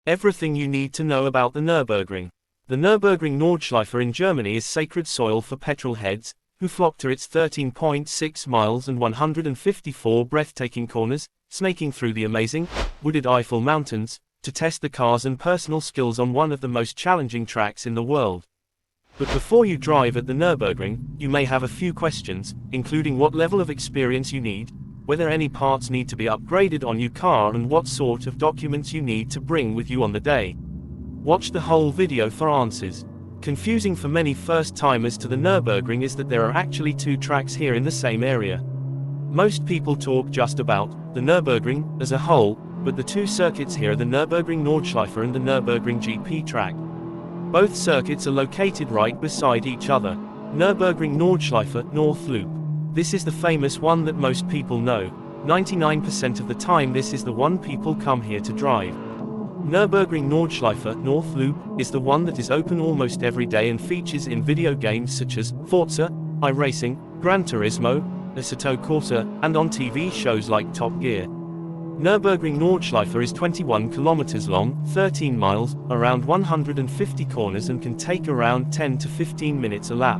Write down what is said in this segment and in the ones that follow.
Everything you need to know about the Nürburgring. The Nurburgring Nordschleife in Germany is sacred soil for petrolheads, who flock to its 13.6 miles and 154 breathtaking corners, snaking through the amazing, wooded Eiffel Mountains, to test the cars and personal skills on one of the most challenging tracks in the world. But before you drive at the Nürburgring, you may have a few questions, including what level of experience you need, whether any parts need to be upgraded on your car, and what sort of documents you need to bring with you on the day. Watch the whole video for answers. Confusing for many first-timers to the Nürburgring is that there are actually two tracks here in the same area. Most people talk just about the Nürburgring as a whole, but the two circuits here are the Nurburgring Nordschleife and the Nürburgring GP track. Both circuits are located right beside each other. Nurburgring Nordschleife, North Loop. This is the famous one that most people know. 99% of the time this is the one people come here to drive. Nurburgring Nordschleife, North Loop, is the one that is open almost every day and features in video games such as Forza, iRacing, Gran Turismo, Assetto Corsa, and on TV shows like Top Gear. Nurburgring Nordschleife is 21 kilometers long, 13 miles, around 150 corners, and can take around 10 to 15 minutes a lap.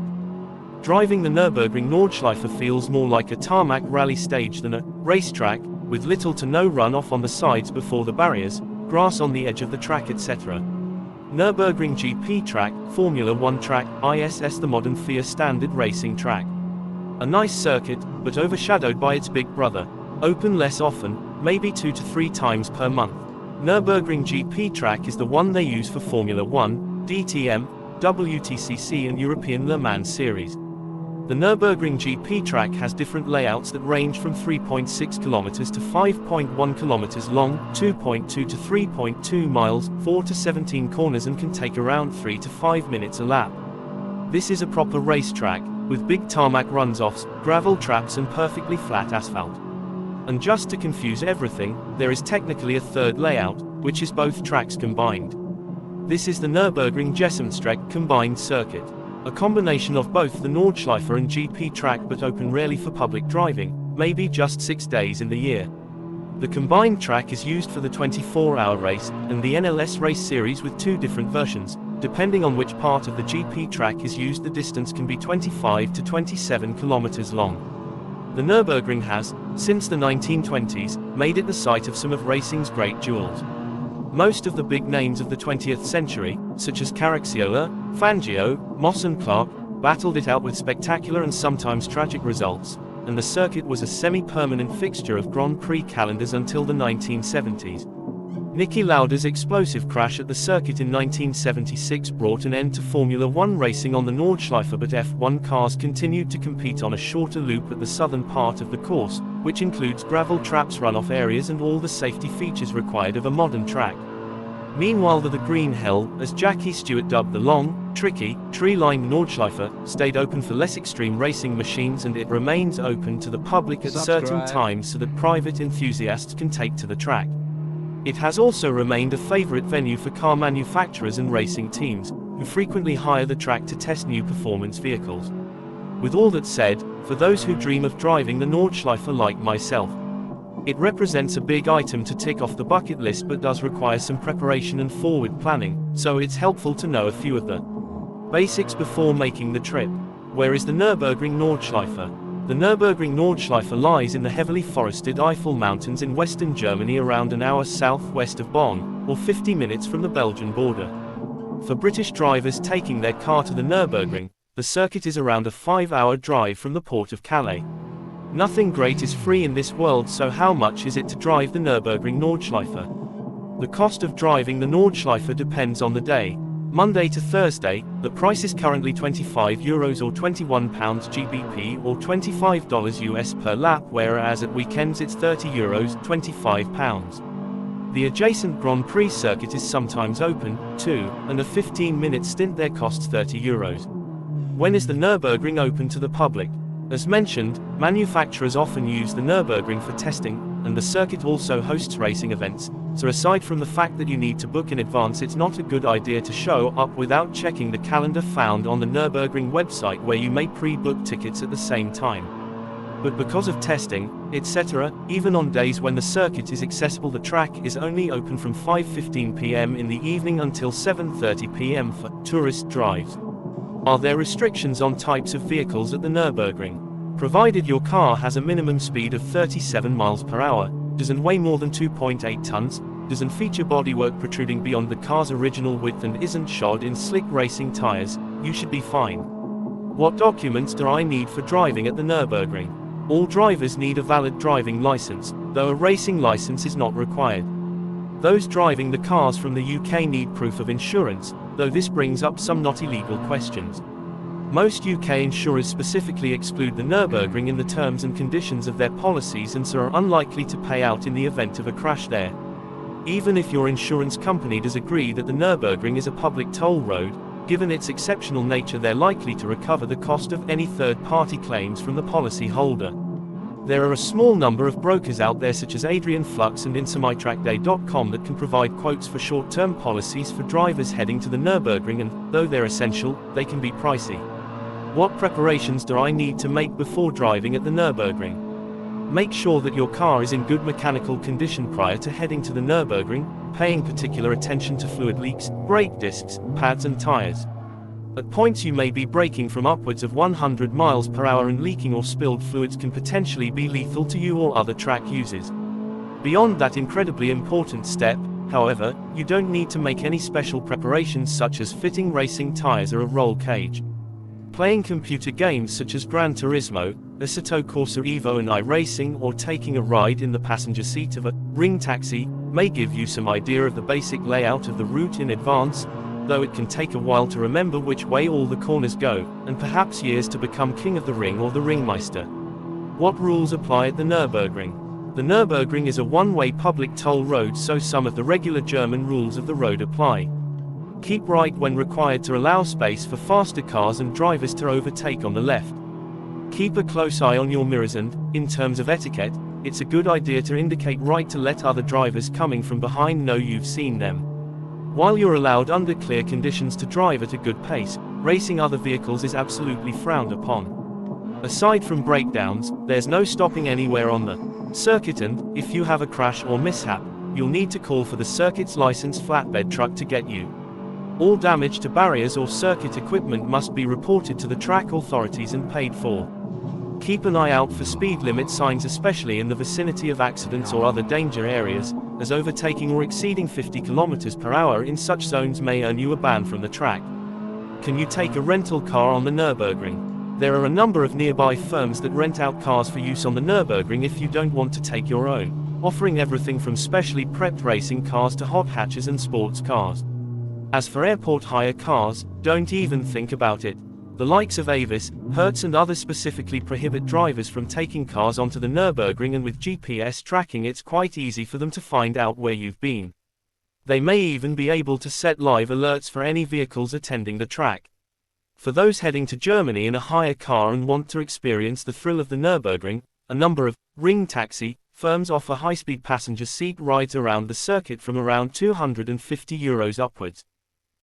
Driving the Nurburgring Nordschleife feels more like a tarmac rally stage than a racetrack, with little to no runoff on the sides before the barriers, grass on the edge of the track, etc. Nürburgring GP track, Formula 1 track, ISS, the modern FIA standard racing track. A nice circuit, but overshadowed by its big brother. Open less often, maybe 2 to 3 times per month. Nürburgring GP track is the one they use for Formula 1, DTM, WTCC and European Le Mans series. The Nürburgring GP track has different layouts that range from 3.6 kilometers to 5.1 kilometers long, 2.2 to 3.2 miles, 4 to 17 corners, and can take around 3 to 5 minutes a lap. This is a proper racetrack, with big tarmac runoffs, gravel traps and perfectly flat asphalt. And just to confuse everything, there is technically a third layout, which is both tracks combined. This is the Nürburgring Gesamtstrecke combined circuit. A combination of both the Nordschleife and GP track, but open rarely for public driving, maybe just 6 days in the year. The combined track is used for the 24-hour race, and the NLS race series with 2 different versions. Depending on which part of the GP track is used, the distance can be 25 to 27 kilometers long. The Nürburgring has, since the 1920s, made it the site of some of racing's great duels. Most of the big names of the 20th century, such as Caracciola, Fangio, Moss and Clark, battled it out with spectacular and sometimes tragic results, and the circuit was a semi-permanent fixture of Grand Prix calendars until the 1970s. Niki Lauda's explosive crash at the circuit in 1976 brought an end to Formula 1 racing on the Nordschleife, but F1 cars continued to compete on a shorter loop at the southern part of the course, which includes gravel traps, runoff areas and all the safety features required of a modern track. Meanwhile, the Green Hell, as Jackie Stewart dubbed the long, tricky, tree-lined Nordschleife, stayed open for less extreme racing machines, and it remains open to the public at certain times so that private enthusiasts can take to the track. It has also remained a favorite venue for car manufacturers and racing teams, who frequently hire the track to test new performance vehicles. With all that said, for those who dream of driving the Nordschleife like myself, it represents a big item to tick off the bucket list, but does require some preparation and forward planning, so it's helpful to know a few of the basics before making the trip. Where is the Nürburgring Nordschleife? The Nürburgring Nordschleife lies in the heavily forested Eiffel Mountains in western Germany, around an hour southwest of Bonn, or 50 minutes from the Belgian border. For British drivers taking their car to the Nürburgring, the circuit is around a 5-hour drive from the port of Calais. Nothing great is free in this world, so how much is it to drive the Nürburgring Nordschleife? The cost of driving the Nordschleife depends on the day. Monday to Thursday, the price is currently €25 or £21 GBP or $25 US per lap, whereas at weekends it's €30, £25. The adjacent Grand Prix circuit is sometimes open, too, and a 15-minute stint there costs €30. When is the Nürburgring open to the public? As mentioned, manufacturers often use the Nürburgring for testing, and the circuit also hosts racing events, so aside from the fact that you need to book in advance, it's not a good idea to show up without checking the calendar found on the Nürburgring website, where you may pre-book tickets at the same time. But because of testing, etc., even on days when the circuit is accessible, the track is only open from 5:15 p.m. in the evening until 7:30 p.m. for tourist drives. Are there restrictions on types of vehicles at the Nürburgring? Provided your car has a minimum speed of 37 miles per hour, doesn't weigh more than 2.8 tons, doesn't feature bodywork protruding beyond the car's original width, and isn't shod in slick racing tires, you should be fine. What documents do I need for driving at the Nürburgring? All drivers need a valid driving license, though a racing license is not required. Those driving the cars from the UK need proof of insurance, though this brings up some not illegal questions. Most UK insurers specifically exclude the Nürburgring in the terms and conditions of their policies and so are unlikely to pay out in the event of a crash there. Even if your insurance company does agree that the Nürburgring is a public toll road, given its exceptional nature, they're likely to recover the cost of any third-party claims from the policy holder. There are a small number of brokers out there such as Adrian Flux and InSemiTrackDay.com that can provide quotes for short-term policies for drivers heading to the Nürburgring, and, though they're essential, they can be pricey. What preparations do I need to make before driving at the Nürburgring? Make sure that your car is in good mechanical condition prior to heading to the Nürburgring, paying particular attention to fluid leaks, brake discs, pads and tires. At points you may be braking from upwards of 100 miles per hour, and leaking or spilled fluids can potentially be lethal to you or other track users. Beyond that incredibly important step, however, you don't need to make any special preparations such as fitting racing tires or a roll cage. Playing computer games such as Gran Turismo, Assetto Corsa Evo and iRacing, or taking a ride in the passenger seat of a ring taxi may give you some idea of the basic layout of the route in advance, though it can take a while to remember which way all the corners go, and perhaps years to become king of the ring or the ringmeister. What rules apply at the Nürburgring? The Nürburgring is a one-way public toll road, so some of the regular German rules of the road apply. Keep right when required to allow space for faster cars and drivers to overtake on the left. Keep a close eye on your mirrors and, in terms of etiquette, it's a good idea to indicate right to let other drivers coming from behind know you've seen them. While you're allowed under clear conditions to drive at a good pace, racing other vehicles is absolutely frowned upon. Aside from breakdowns, there's no stopping anywhere on the circuit, and, if you have a crash or mishap, you'll need to call for the circuit's licensed flatbed truck to get you. All damage to barriers or circuit equipment must be reported to the track authorities and paid for. Keep an eye out for speed limit signs, especially in the vicinity of accidents or other danger areas, as overtaking or exceeding 50 km per hour in such zones may earn you a ban from the track. Can you take a rental car on the Nürburgring? There are a number of nearby firms that rent out cars for use on the Nürburgring if you don't want to take your own, offering everything from specially prepped racing cars to hot hatches and sports cars. As for airport hire cars, don't even think about it. The likes of Avis, Hertz and others specifically prohibit drivers from taking cars onto the Nürburgring, and with GPS tracking it's quite easy for them to find out where you've been. They may even be able to set live alerts for any vehicles attending the track. For those heading to Germany in a hire car and want to experience the thrill of the Nürburgring, a number of ring taxi firms offer high-speed passenger seat rides around the circuit from around €250 upwards.